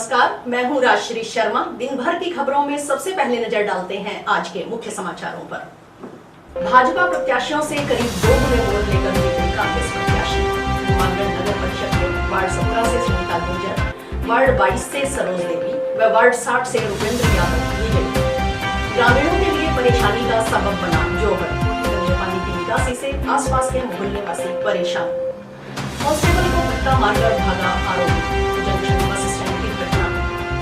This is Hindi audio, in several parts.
नमस्कार, मैं हूं राजश्री शर्मा। दिन भर की खबरों में सबसे पहले नजर डालते हैं आज के मुख्य समाचारों पर। भाजपा प्रत्याशियों से करीब 2 गुने वोट लेकर जीते कांग्रेस प्रत्याशी। हनुमानगढ़ नगर परिषद के वार्ड 17 से सुनीता गुर्जर, वार्ड 22 से सरोज देवी व वार्ड 60 से रुपेंद्र यादव विजयी। ग्रामीणों के लिए परेशानी का सबब बना जोहड़। गंदे पानी की निकासी से आसपास के मोहल्ले वासी परेशान। कांस्टेबल को धक्का मारकर भागा आरोपी। जंक्शन बस स्टैंड की घटना,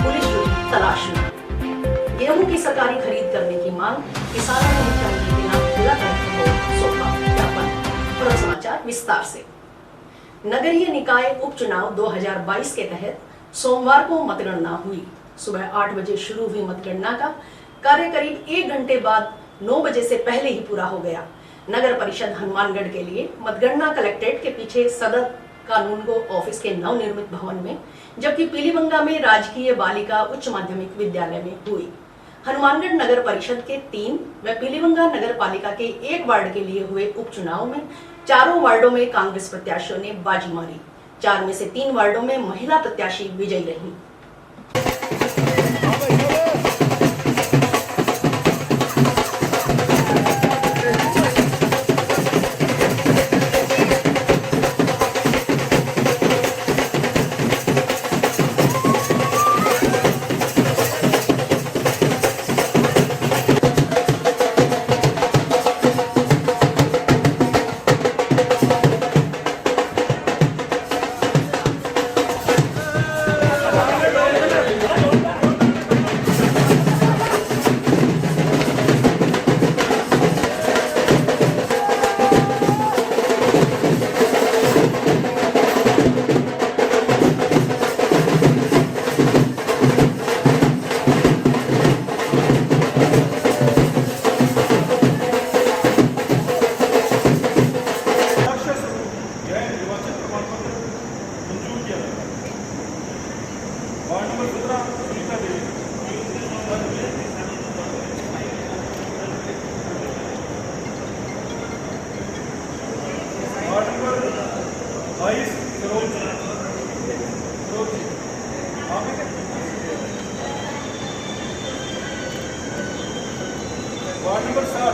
पुलिस जुटी तलाश में। गेहूं की सरकारी खरीद करने की मांग, किसानों ने मुख्यमंत्री के नाम जिला कलेक्टर को सौंपा ज्ञापन। और समाचार विस्तार से। नगरीय निकाय उपचुनाव 2022 के तहत सोमवार को मतगणना हुई। सुबह 8 बजे शुरू हुई मतगणना का कार्य करीब 1 घंटे बाद 9 बजे से पहले ही पूरा हो गया। नगर परिषद हनुमानगढ़ के लिए मतगणना कलेक्ट्रेट के पीछे सदर कानूनगो ऑफिस के नवनिर्मित भवन में, जबकि पीलीबंगा में राजकीय बालिका उच्च माध्यमिक विद्यालय में हुई। हनुमानगढ़ नगर परिषद के 3 व पीलीबंगा नगर पालिका के 1 वार्ड के लिए हुए उपचुनाव में चारों वार्डों में कांग्रेस प्रत्याशियों ने बाजी मारी। 4 में से 3 वार्डों में महिला प्रत्याशी विजयी रही। वार्ड नंबर 7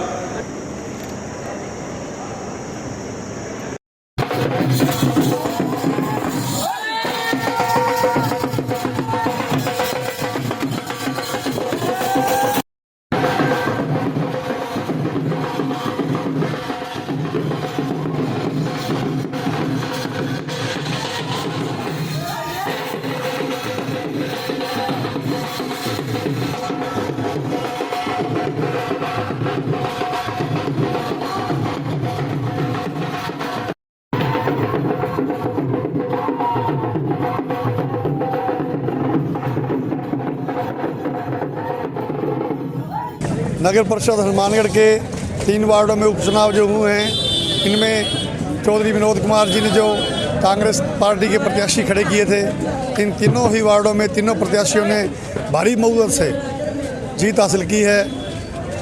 नगर परिषद हनुमानगढ़ के 3 वार्डों में उपचुनाव जो हुए हैं, इनमें चौधरी विनोद कुमार जी ने जो कांग्रेस पार्टी के प्रत्याशी खड़े किए थे, इन तीनों ही वार्डों में तीनों प्रत्याशियों ने भारी बहुमत से जीत हासिल की है।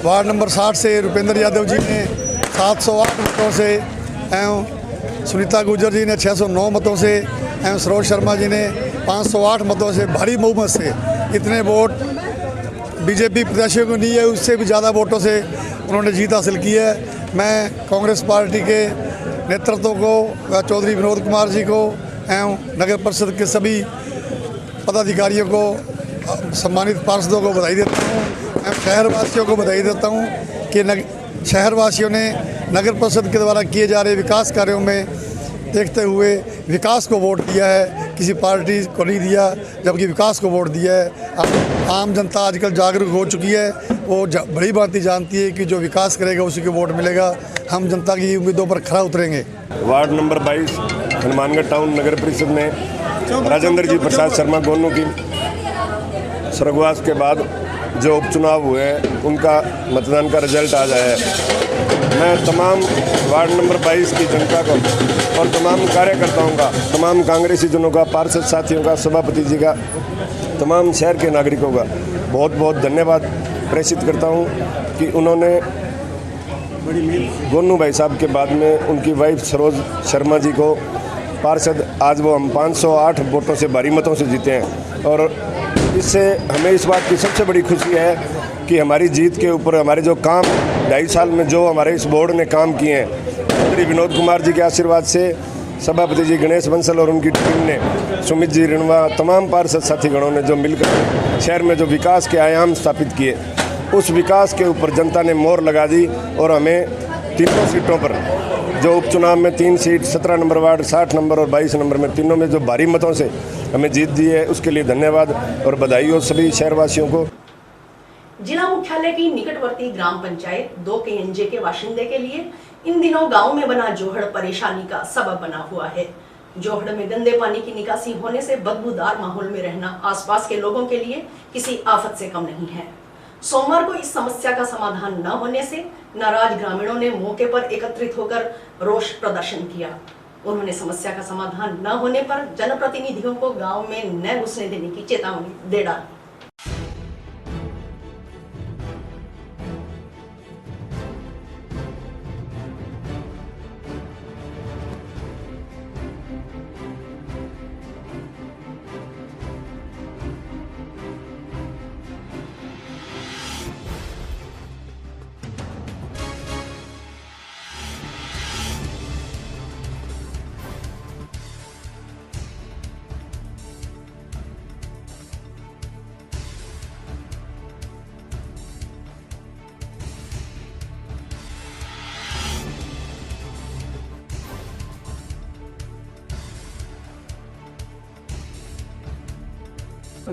वार्ड नंबर 60 से रुपेंद्र यादव जी ने 708 मतों से एवं सुनीता गुर्जर जी ने 609 मतों से एवं सरोज शर्मा जी ने 508 मतों से भारी बहुमत से, इतने वोट बीजेपी प्रत्याशियों को नहीं है, उससे भी ज़्यादा वोटों से उन्होंने जीत हासिल की है। मैं कांग्रेस पार्टी के नेतृत्व को व चौधरी विनोद कुमार जी को एवं नगर परिषद के सभी पदाधिकारियों को, सम्मानित पार्षदों को बधाई देता हूँ एवं शहरवासियों को बधाई देता हूँ कि शहरवासियों ने नगर परिषद के द्वारा किए जा रहे विकास कार्यों में देखते हुए विकास को वोट दिया है, किसी पार्टी को नहीं दिया, जबकि विकास को वोट दिया है। आम जनता आजकल जागरूक हो चुकी है, वो बड़ी बात ही जानती है कि जो विकास करेगा उसी को वोट मिलेगा। हम जनता की उम्मीदों पर खरा उतरेंगे। वार्ड नंबर 22 हनुमानगढ़ टाउन नगर परिषद में राजेंद्र जी प्रसाद शर्मा गोनू की स्वर्गवास के बाद जो उपचुनाव हुए हैं, उनका मतदान का रिजल्ट आज आया है। मैं तमाम वार्ड नंबर 22 की जनता को और तमाम कार्यकर्ताओं का, तमाम कांग्रेसी जनों का, पार्षद साथियों का, सभापति जी का, तमाम शहर के नागरिकों का बहुत बहुत धन्यवाद प्रेषित करता हूं कि उन्होंने गोनू भाई साहब के बाद में उनकी वाइफ सरोज शर्मा जी को पार्षद, आज वो हम 508 वोटों से भारी मतों से जीते हैं। और इससे हमें इस बात की सबसे बड़ी खुशी है कि हमारी जीत के ऊपर हमारे जो काम 2.5 साल में जो हमारे इस बोर्ड ने काम किए हैं, श्री विनोद कुमार जी के आशीर्वाद से, सभापति जी गणेश बंसल और उनकी टीम ने, सुमित जी रिणवा, तमाम पार्षद साथीगणों ने जो मिलकर शहर में जो विकास के आयाम स्थापित किए, उस विकास के ऊपर जनता ने मोहर लगा दी और हमें तीनों सीटों पर, जो उपचुनाव में 3 सीट 17 नंबर वार्ड, 60 नंबर और 22 नंबर में, तीनों में जो भारी मतों से हमें जीत दी है, उसके लिए धन्यवाद और बधाई हो सभी शहरवासियों को। जिला मुख्यालय की निकटवर्ती ग्राम पंचायत 2 KNJ के बाशिंदे के लिए इन दिनों गांव में बना जोहड़ परेशानी का सबब बना हुआ है। जोहड़ में गंदे पानी की निकासी होने से बदबूदार माहौल में रहना आसपास के लोगों के लिए किसी आफत से कम नहीं है। सोमवार को इस समस्या का समाधान न होने से नाराज ग्रामीणों ने मौके पर एकत्रित होकर रोष प्रदर्शन किया। उन्होंने समस्या का समाधान न होने पर जनप्रतिनिधियों को गांव में न घुसने देने की चेतावनी दे डाली।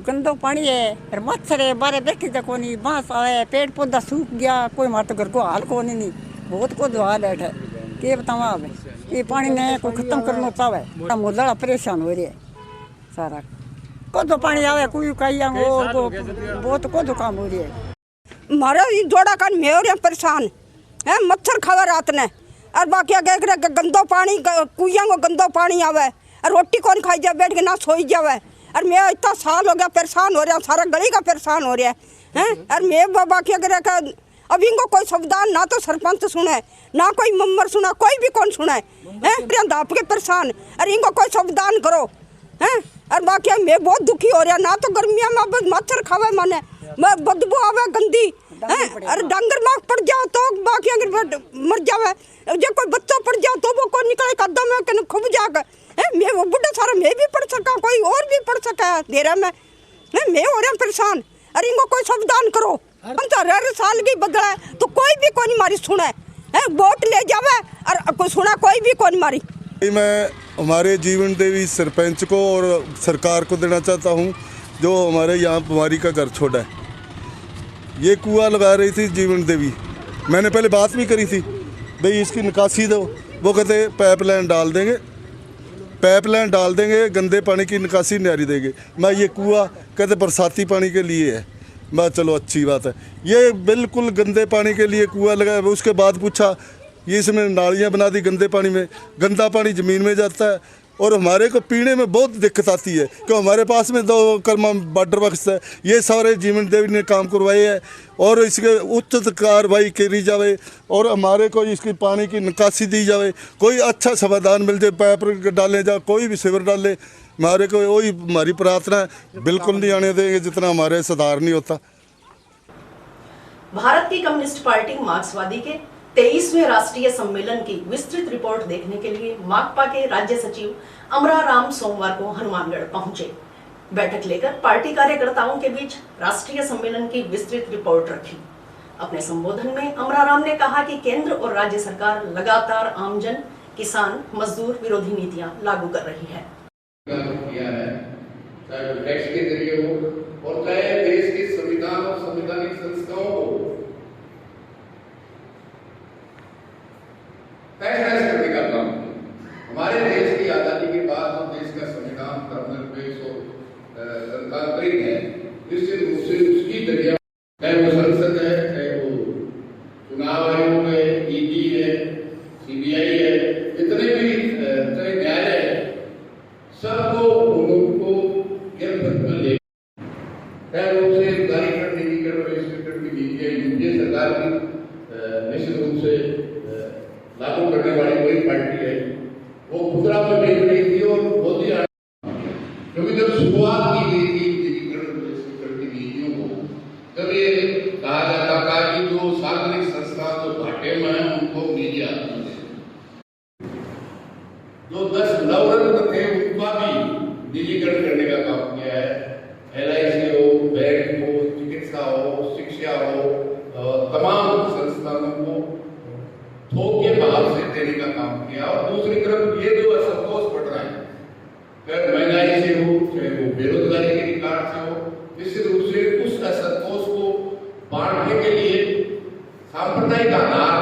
गंदो पानी है और मच्छर है, बारे देखे जा कोनी, बांस आए, पेड़ पौधा सूख गया, कोई मार तो घर को हाल को नहीं, बहुत को हाल है। के बतावा अब ये पानी ने कोई खत्म करना चाहे, मुदड़ा परेशान हो रही है सारा। को तो पानी आवे कोई कहीं और को बहुत को तो काम हो रही है। मारा ये जोड़ा कान में और परेशान है, मच्छर खावा रात ने और बाकी गंदो पानी कुइया को गंदो पानी आवे और रोटी कौन खाई जाए, बैठ के ना सोई जावे। और मैं इतना साल हो गया परेशान हो रहा, सारा गली का परेशान हो रहा है। और मैं बाकी अगर अब इनको कोई सावधान ना तो सरपंच सुने ना कोई मेंबर सुना, कोई भी कौन सुने है, दाप के परेशान। और इनको कोई सावधान करो हैं। और बाकी मैं बहुत दुखी हो रहा, ना तो गर्मियों में मच्छर खावे माने बदबू आवे गंदी है। और डंगर मार पड़ जाओ तो बाकी अगर मर जावे, जो कोई बच्चा पड़ जाओ तो वो कोई निकले कदम में खूब जाकर मैं वो बुढ़ा सारा मैं भी पढ़ सका, कोई और भी पढ़ सका देरा में मैं हो रहा परेशान। अरे इनको कोई सावधान करो, 15 साल की बदला है तो कोई भी कौन मारी सुने है, वोट ले जावे और कोई सुना कोई भी कौन मारी। मैं हमारे जीवन देवी सरपंच को और सरकार को देना चाहता हूं, जो हमारे यहाँ बीमारी का घर छोड़ा है। ये कुआं लगा रही थी जीवन देवी, मैंने पहले बात भी करी थी भाई इसकी निकासी दो, वो कहते पाइपलाइन डाल देंगे, पाइपलाइन डाल देंगे, गंदे पानी की निकासी नारी देंगे। मैं ये कुआं कहते बरसाती पानी के लिए है, मैं चलो अच्छी बात है। ये बिल्कुल गंदे पानी के लिए कुआं लगाया। उसके बाद पूछा ये इसमें नालियाँ बना दी गंदे पानी में, गंदा पानी ज़मीन में जाता है और हमारे को पीने में बहुत दिक्कत आती है। क्यों हमारे पास में 2 कर्मा वाटर बक्स है, ये सारे जीवन देवी ने काम करवाए हैं और इसके उचित कार्रवाई करी जाए और हमारे को इसकी पानी की निकासी दी जाए, कोई अच्छा समाधान मिल जाए, पाइप डाले जाए, कोई भी सीवर डाले। हमारे को वही हमारी प्रार्थना है, बिल्कुल नहीं आने देंगे जितना हमारे सुधार नहीं होता। भारत की कम्युनिस्ट पार्टी मार्क्सवादी के 23वें राष्ट्रीय सम्मेलन की विस्तृत रिपोर्ट देखने के लिए माकपा के राज्य सचिव अमराराम सोमवार को हनुमानगढ़ पहुंचे। बैठक लेकर पार्टी कार्यकर्ताओं के बीच राष्ट्रीय सम्मेलन की विस्तृत रिपोर्ट रखी। अपने संबोधन में अमराराम ने कहा कि केंद्र और राज्य सरकार लगातार आमजन, किसान, मजदूर विरोधी नीतियां लागू कर रही है। चाहे वो टैक्स के जरिए हो और चाहे देश के संविधान और संवैधानिक संस्थाओं को तहस करने का काम। हमारे देश की आजादी के बाद जो देश का संविधान धर्मनिरपेक्ष और गणतांत्रिक है, निश्चित रूप से उसकी जरिए चाहे वो संसद है, चाहे वो चुनाव आयोग है, ईडी है, सीबीआई है, जितने भी चाहे न्यायालय है, सबको उनको ले चाहे उसे उदारीकरण निजीकरण और स्वीकृति की नीतियां यूपीए सरकार की निश्चित रूप से लागू करने वाली कोई पार्टी है, वो खुदरा पर बेच रही थी और मोदी क्योंकि जब शुरुआत की गई थी जब ये कहा जाता था कि जो सार्वजनिक संस्था जो घाटे में है उनको निजी आत्मा दे, जो 10 नवरत्न थे उनका भी निजीकरण करने का काम किया है। LIC हो, बैंक हो, चिकित्सा हो, शिक्षा हो, तमाम संस्थानों को थोक के भाव से देने का काम किया। और दूसरी तरफ ये जो असंतोष बढ़ रहा है, चाहे महंगाई से हो, चाहे वो बेरोजगारी के रिकॉर्ड से हो, निश्चित रूप से उस असंतोष को बांटने के लिए सांप्रदायिक आधार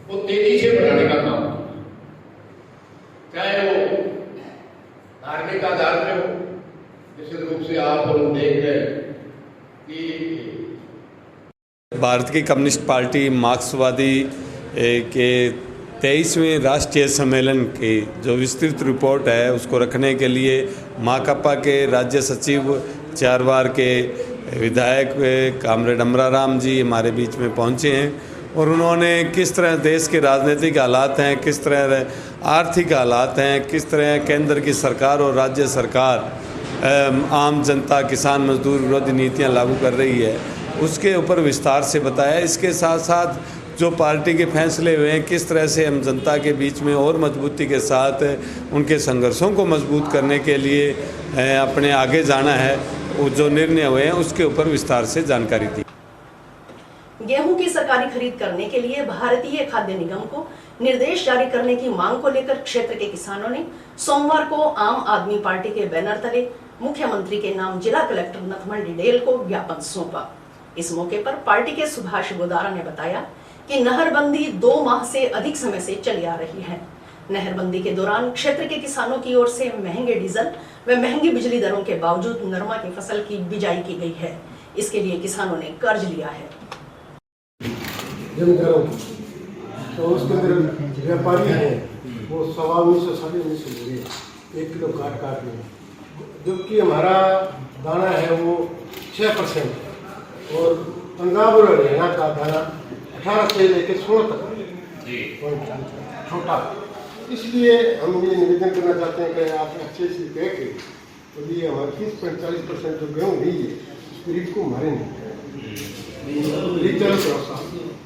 को तेजी से बढ़ाने का काम किया, चाहे वो धार्मिक आधार पे हो। निश्चित रूप से आप हम देख रहे हैं कि भारत की कम्युनिस्ट पार्टी मार्क्सवादी के 23वें राष्ट्रीय सम्मेलन की जो विस्तृत रिपोर्ट है उसको रखने के लिए माकपा के राज्य सचिव 4 बार के विधायक कामरेड अमराराम जी हमारे बीच में पहुंचे हैं और उन्होंने किस तरह देश के राजनीतिक हालात हैं, किस तरह आर्थिक हालात हैं, किस तरह केंद्र की सरकार और राज्य सरकार आम जनता किसान मजदूर विरोधी नीतियां लागू कर रही है उसके ऊपर विस्तार से बताया। इसके साथ साथ जो पार्टी के फैसले हुए हैं किस तरह से हम जनता के बीच में और मजबूती के साथ उनके संघर्षों को मजबूत करने के लिए अपने आगे जाना है, वो जो निर्णय हुए हैं उसके ऊपर विस्तार से जानकारी दी। गेहूं की सरकारी खरीद करने के लिए भारतीय खाद्य निगम को निर्देश जारी करने की मांग को लेकर क्षेत्र के किसानों ने सोमवार को आम आदमी पार्टी के बैनर तले मुख्यमंत्री के नाम जिला कलेक्टर नथमल डिडेल को ज्ञापन सौंपा। इस मौके पर पार्टी के सुभाष गोदारा ने बताया कि नहरबंदी 2 माह से अधिक समय से चली आ रही है। नहरबंदी के दौरान क्षेत्र के किसानों की ओर से महंगे डीजल व महंगी बिजली दरों के बावजूद नरमा की फसल की बिजाई की गई है। इसके लिए किसानों ने कर्ज लिया है। तो उसके अंदर व्यापारी है वो 1900 साढ़े 1900 ले रहे 1 किलो काट में, जबकि हमारा दाना है वो 6% और पंजाब और हरियाणा का दाना 18 से लेकर 16 तक छोटा। इसलिए हम ये निवेदन करना चाहते हैं कि आप अच्छे से कह के तो ये हमारे 30-40% जो गेहूँ नहीं है उस गरीब को मारे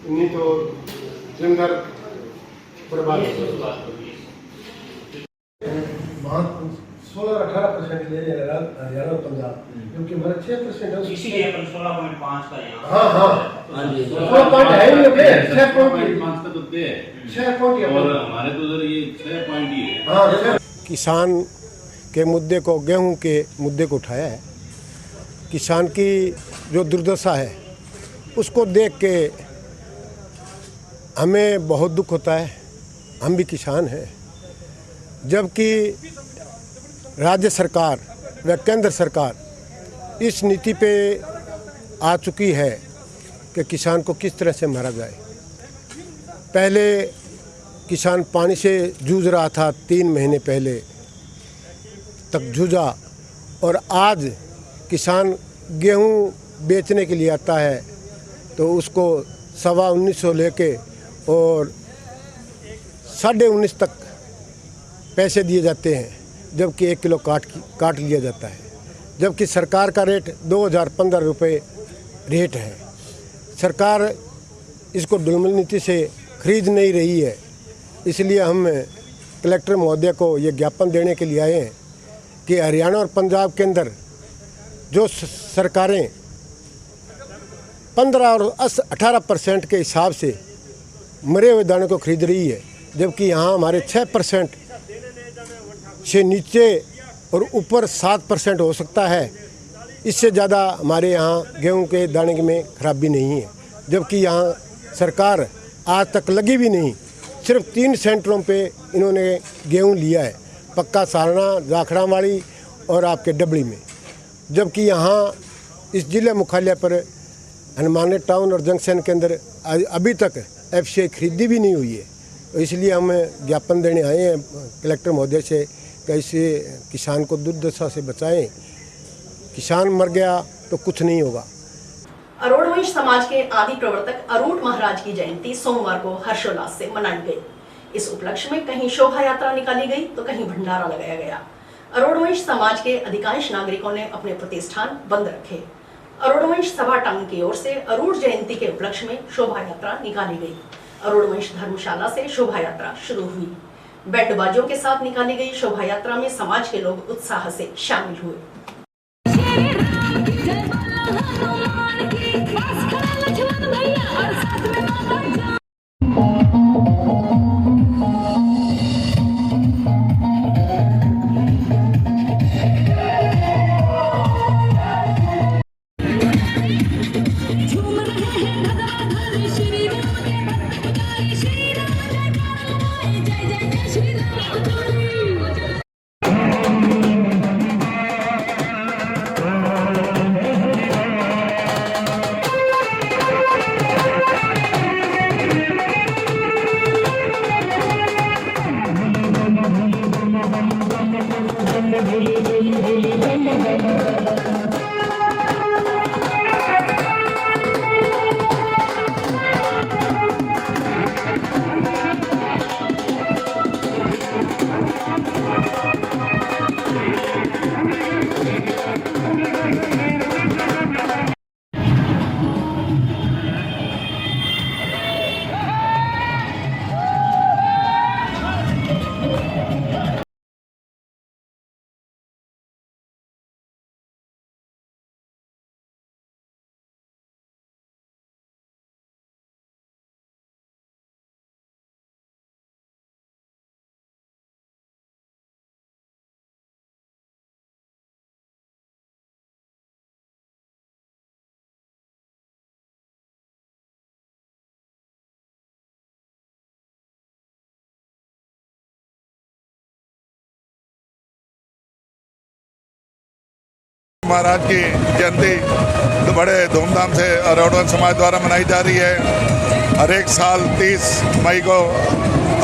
नहीं तो जमींदार बर्बाद वहाँ 16-18% ले रहे हैं हरियाणा और पंजाब, क्योंकि हमारा 6% है। इसीलिए अपन 16.5 का यहाँ हाँ 16 है ही नहीं, 6.5 का तो दे 6 और हमारे तो उधर ये 6 पॉइंट ही है। हाँ किसान के मुद्दे को, गेहूं के मुद्दे को उठाया है। किसान की जो दुर्दशा है उसको देख के हमें बहुत दुख होता है। हम भी किसान हैं, जबकि राज्य सरकार व केंद्र सरकार इस नीति पे आ चुकी है कि किसान को किस तरह से मारा जाए। पहले किसान पानी से जूझ रहा था, 3 महीने पहले तक जूझा, और आज किसान गेहूं बेचने के लिए आता है तो उसको 19.25 लेके और 19.5 तक पैसे दिए जाते हैं, जबकि 1 किलो काट लिया जाता है, जबकि सरकार का रेट 2015 रुपये रेट है। सरकार इसको डुलमुल नीति से खरीद नहीं रही है। इसलिए हम कलेक्टर महोदय को ये ज्ञापन देने के लिए आए हैं कि हरियाणा और पंजाब के अंदर जो सरकारें 15 और 18% के हिसाब से मरे हुए दाने को खरीद रही है, जबकि यहाँ हमारे 6% से नीचे और ऊपर 7% हो सकता है। इससे ज़्यादा हमारे यहाँ गेहूं के दाने में खराबी नहीं है, जबकि यहाँ सरकार आज तक लगी भी नहीं। सिर्फ 3 सेंटरों पे इन्होंने गेहूं लिया है, पक्का सारना, जाखड़ावाड़ी और आपके डबड़ी में, जबकि यहाँ इस जिले मुख्यालय पर हनुमानगढ़ टाउन और जंक्शन के अंदर अभी तक FCI खरीदी भी नहीं हुई है। तो इसलिए हम ज्ञापन देने आए हैं कलेक्टर महोदय से, कैसे किसान को दुर्दशा से बचाएं। किसान मर गया तो कुछ नहीं होगा। अरोड़ वंश समाज के आदि प्रवर्तक अरूट महाराज की जयंती सोमवार को हर्षोल्लास से मनाई गई। इस उपलक्ष्य में कहीं शोभा यात्रा निकाली गई तो कहीं भंडारा लगाया गया। अरोड़ वंश समाज के अधिकांश नागरिकों ने अपने प्रतिष्ठान बंद रखे। अरुणवंश सभा टाउन की ओर से अरुण जयंती के उपलक्ष्य में शोभा यात्रा निकाली गई। अरुणवंश धर्मशाला से शोभा यात्रा शुरू हुई। बैंड बाजों के साथ निकाली गई शोभा यात्रा में समाज के लोग उत्साह से शामिल हुए। महाराज की जयंती तो बड़े धूमधाम से अरुण समाज द्वारा मनाई जा रही है। हर एक साल 30 मई को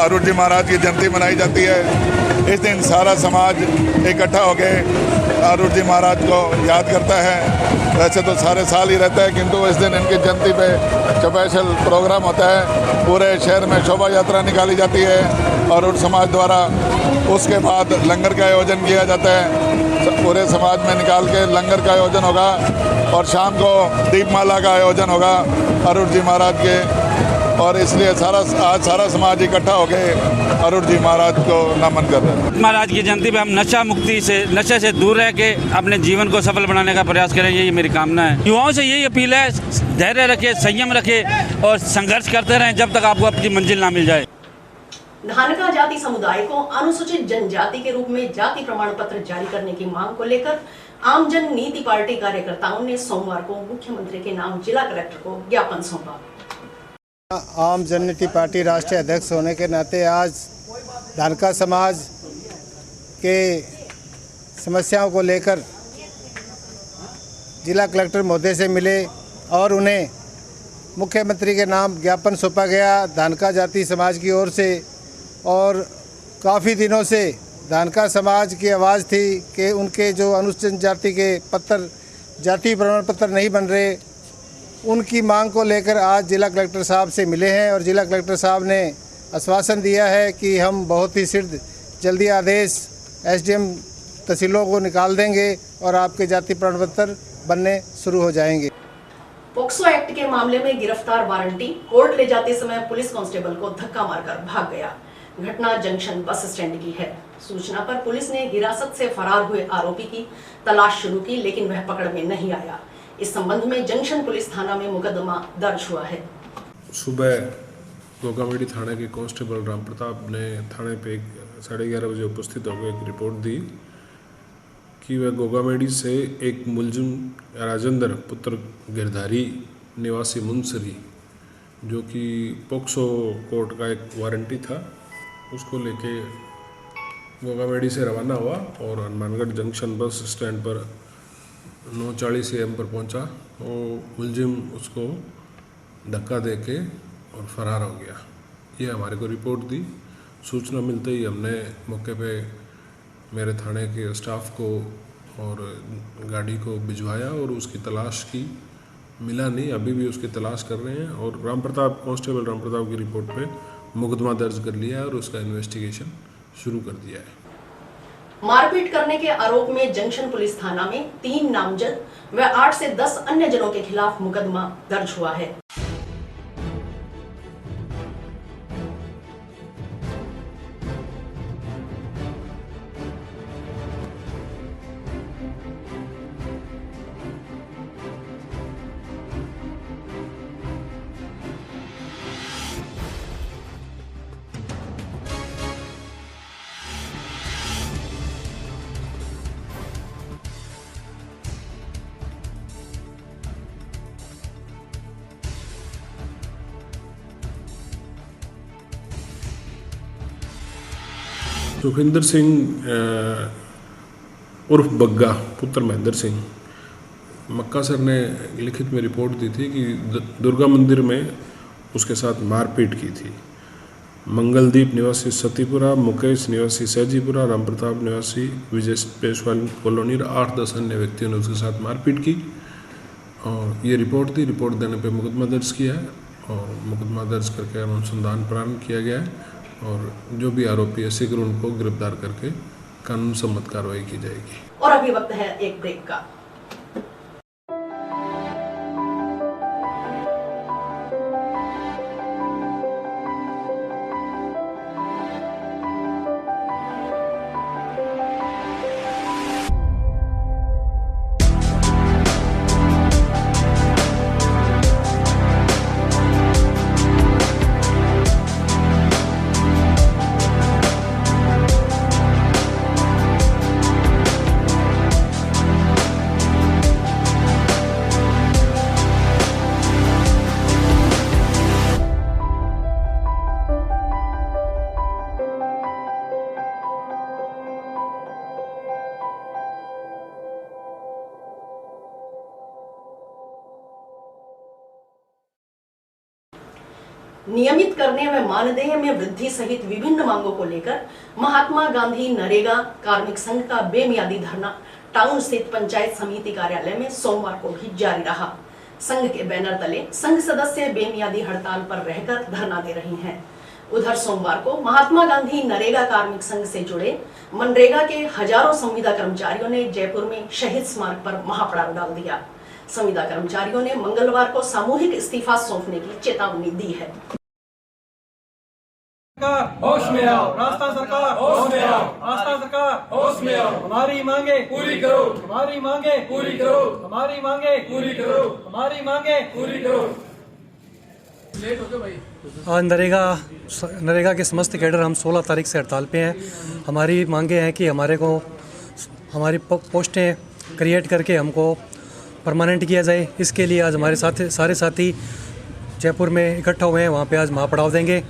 अरुण जी महाराज की जयंती मनाई जाती है। इस दिन सारा समाज इकट्ठा होकर अरुण जी महाराज को याद करता है। वैसे तो सारे साल ही रहता है, किंतु इस दिन इनकी जयंती पे स्पेशल प्रोग्राम होता है। पूरे शहर में शोभा यात्रा निकाली जाती है अरुण समाज द्वारा। उसके बाद लंगर का आयोजन किया जाता है। पूरे समाज में निकाल के लंगर का आयोजन होगा और शाम को दीपमाला का आयोजन होगा अरुण जी महाराज के। और इसलिए आज सारा समाज इकट्ठा होकर अरुण जी महाराज को नमन कर रहे हैं। महाराज की जयंती पे हम नशे से दूर रह के अपने जीवन को सफल बनाने का प्रयास करें, यही मेरी कामना है। युवाओं से यही अपील है, धैर्य रखे, संयम रखे और संघर्ष करते रहें जब तक आपको अपनी मंजिल ना मिल जाए। धानका जाति समुदाय को अनुसूचित जनजाति के रूप में जाति प्रमाण पत्र जारी करने की मांग को लेकर आम जन नीति पार्टी कार्यकर्ताओं ने सोमवार को मुख्यमंत्री के नाम जिला कलेक्टर को ज्ञापन सौंपा। आम जननीति पार्टी राष्ट्रीय अध्यक्ष होने के नाते आज धानका समाज के समस्याओं को लेकर जिला कलेक्टर महोदय से मिले और उन्हें मुख्यमंत्री के नाम ज्ञापन सौंपा गया धानका जाति समाज की ओर से। और काफ़ी दिनों से धानका समाज की आवाज़ थी कि उनके जो अनुसूचित जाति के पत्र जाति प्रमाण पत्र नहीं बन रहे, उनकी मांग को लेकर आज जिला कलेक्टर साहब से मिले हैं। और जिला कलेक्टर साहब ने आश्वासन दिया है कि हम बहुत ही शीघ्र जल्दी आदेश एसडीएम तहसीलों को निकाल देंगे और आपके जाति प्रमाण पत्र बनने शुरू हो जाएंगे। पोक्सो एक्ट के मामले में गिरफ्तार वारंटी कोर्ट ले जाते समय पुलिस कांस्टेबल को धक्का मारकर भाग गया। घटना जंक्शन बस स्टैंड की है। सूचना पर पुलिस ने हिरासत से फरार हुए आरोपी की तलाश शुरू की, लेकिन वह पकड़ में नहीं आया। इस संबंध में जंक्शन पुलिस थाना में मुकदमा दर्ज हुआ है। सुबह गोगामेडी थाने के कांस्टेबल राम प्रताप ने थाने पे 11:30 बजे उपस्थित होकर एक रिपोर्ट दी कि वह गोगामेडी से एक मुलजिम राजेंद्र पुत्र गिरधारी निवासी मुंसरी, जो कि पोक्सो कोर्ट का एक वारंटी था, उसको लेके गोगामेडी से रवाना हुआ और हनुमानगढ़ जंक्शन बस स्टैंड पर 9:40 AM पर पहुंचा। वो मुलजिम उसको धक्का दे के और फरार हो गया। ये हमारे को रिपोर्ट दी। सूचना मिलते ही हमने मौके पे मेरे थाने के स्टाफ को और गाड़ी को भिजवाया और उसकी तलाश की। मिला नहीं, अभी भी उसकी तलाश कर रहे हैं। और कांस्टेबल राम प्रताप की रिपोर्ट पे मुकदमा दर्ज कर लिया है और उसका इन्वेस्टिगेशन शुरू कर दिया है। मारपीट करने के आरोप में जंक्शन पुलिस थाना में 3 नामजद व 8 से 10 अन्य जनों के खिलाफ मुकदमा दर्ज हुआ है। सुखविंदर सिंह उर्फ बग्गा पुत्र महेंद्र सिंह मक्का सर ने लिखित में रिपोर्ट दी थी कि दुर्गा मंदिर में उसके साथ मारपीट की थी। मंगलदीप निवासी सतीपुरा, मुकेश निवासी सहजीपुरा, राम प्रताप निवासी विजय पेशवाल कॉलोनी 8-10 अन्य व्यक्तियों ने उसके साथ मारपीट की और ये रिपोर्ट थी। रिपोर्ट देने पर मुकदमा दर्ज किया है और मुकदमा दर्ज करके अनुसंधान प्रारंभ किया गया है और जो भी आरोपी है शीघ्र उनको गिरफ्तार करके कानून सम्मत कार्रवाई की जाएगी। और अभी वक्त है एक ब्रेक का। नियमित करने व मानदेय में वृद्धि सहित विभिन्न मांगों को लेकर महात्मा गांधी नरेगा कार्मिक संघ का बेमियादी धरना टाउन स्थित पंचायत समिति कार्यालय में सोमवार को भी जारी रहा। संघ के बैनर तले संघ सदस्य बेमियादी हड़ताल पर रहकर धरना दे रहे हैं। उधर सोमवार को महात्मा गांधी नरेगा कार्मिक संघ से जुड़े मनरेगा के हजारों संविदा कर्मचारियों ने जयपुर में शहीद स्मारक पर महापड़ाव डाल दिया। संविदा कर्मचारियों ने मंगलवार को सामूहिक इस्तीफा सौंपने की चेतावनी दी है। होश में आओ, रास्ता सरकार होश में आओ, रास्ता सरकार होश में आओ, हमारी मांगे पूरी करो, हमारी मांगे पूरी करो, हमारी मांगे पूरी करो, हमारी मांगे पूरी करो। लेट हो गए भाई। आज नरेगा के समस्त कैडर हम 16 तारीख से हड़ताल पे हैं। हमारी मांगे हैं कि हमारी पोस्टें क्रिएट करके हमको परमानेंट किया जाए। इसके लिए आज हमारे सारे साथी जयपुर में इकट्ठा हुए हैं। वहाँ पे आज महापड़ाव देंगे।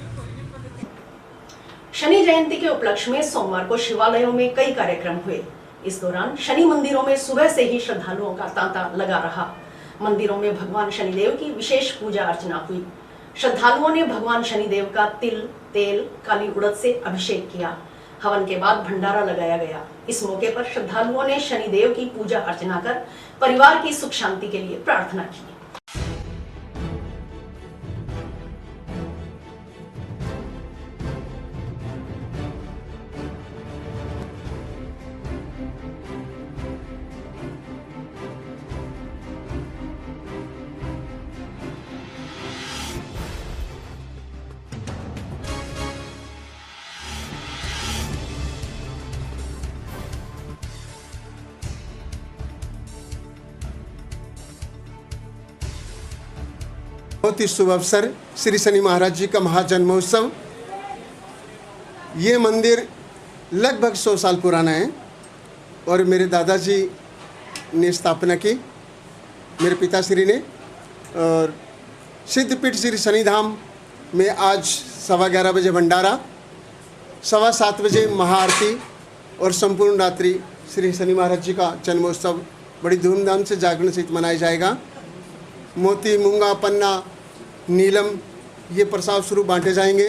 शनि जयंती के उपलक्ष्य में सोमवार को शिवालयों में कई कार्यक्रम हुए। इस दौरान शनि मंदिरों में सुबह से ही श्रद्धालुओं का तांता लगा रहा। मंदिरों में भगवान शनिदेव की विशेष पूजा अर्चना हुई। श्रद्धालुओं ने भगवान शनिदेव का तिल, तेल, काली उड़द से अभिषेक किया। हवन के बाद भंडारा लगाया गया। इस मौके पर श्रद्धालुओं ने शनिदेव की पूजा अर्चना कर परिवार की सुख शांति के लिए प्रार्थना की। बहुत ही शुभ अवसर श्री शनि महाराज जी का महाजन्मोत्सव। ये मंदिर लगभग 100 साल पुराना है और मेरे दादाजी ने स्थापना की, मेरे पिताश्री ने। और सिद्धपीठ श्री शनिधाम में आज 11:15 बजे भंडारा, 7:15 बजे महाआरती और संपूर्ण रात्रि श्री शनि महाराज जी का जन्मोत्सव बड़ी धूमधाम से जागरण सहित मनाया जाएगा। मोती, मूंगा, पन्ना, नीलम ये प्रसाद स्वरूप बांटे जाएंगे।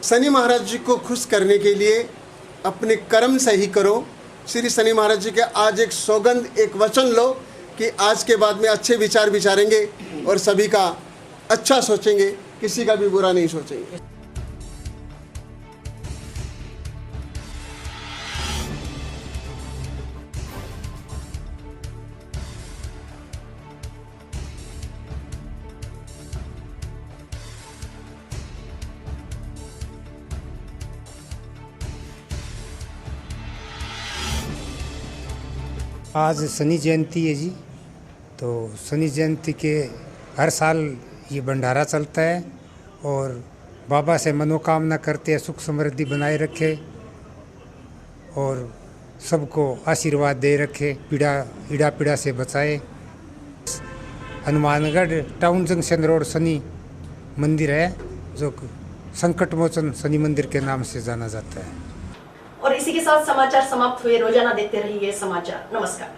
शनि महाराज जी को खुश करने के लिए अपने कर्म सही करो। श्री शनि महाराज जी के आज एक सौगंध, एक वचन लो कि आज के बाद में अच्छे विचार विचारेंगे और सभी का अच्छा सोचेंगे, किसी का भी बुरा नहीं सोचेंगे। आज शनि जयंती है जी, तो शनि जयंती के हर साल ये भंडारा चलता है और बाबा से मनोकामना करते हैं सुख समृद्धि बनाए रखे और सबको आशीर्वाद दे रखे, ईड़ा पीड़ा से बचाए। Hanumangarh town junction road Shani मंदिर है जो संकट मोचन शनि मंदिर के नाम से जाना जाता है। और इसी के साथ समाचार समाप्त हुए। रोजाना देखते रहिए समाचार। नमस्कार।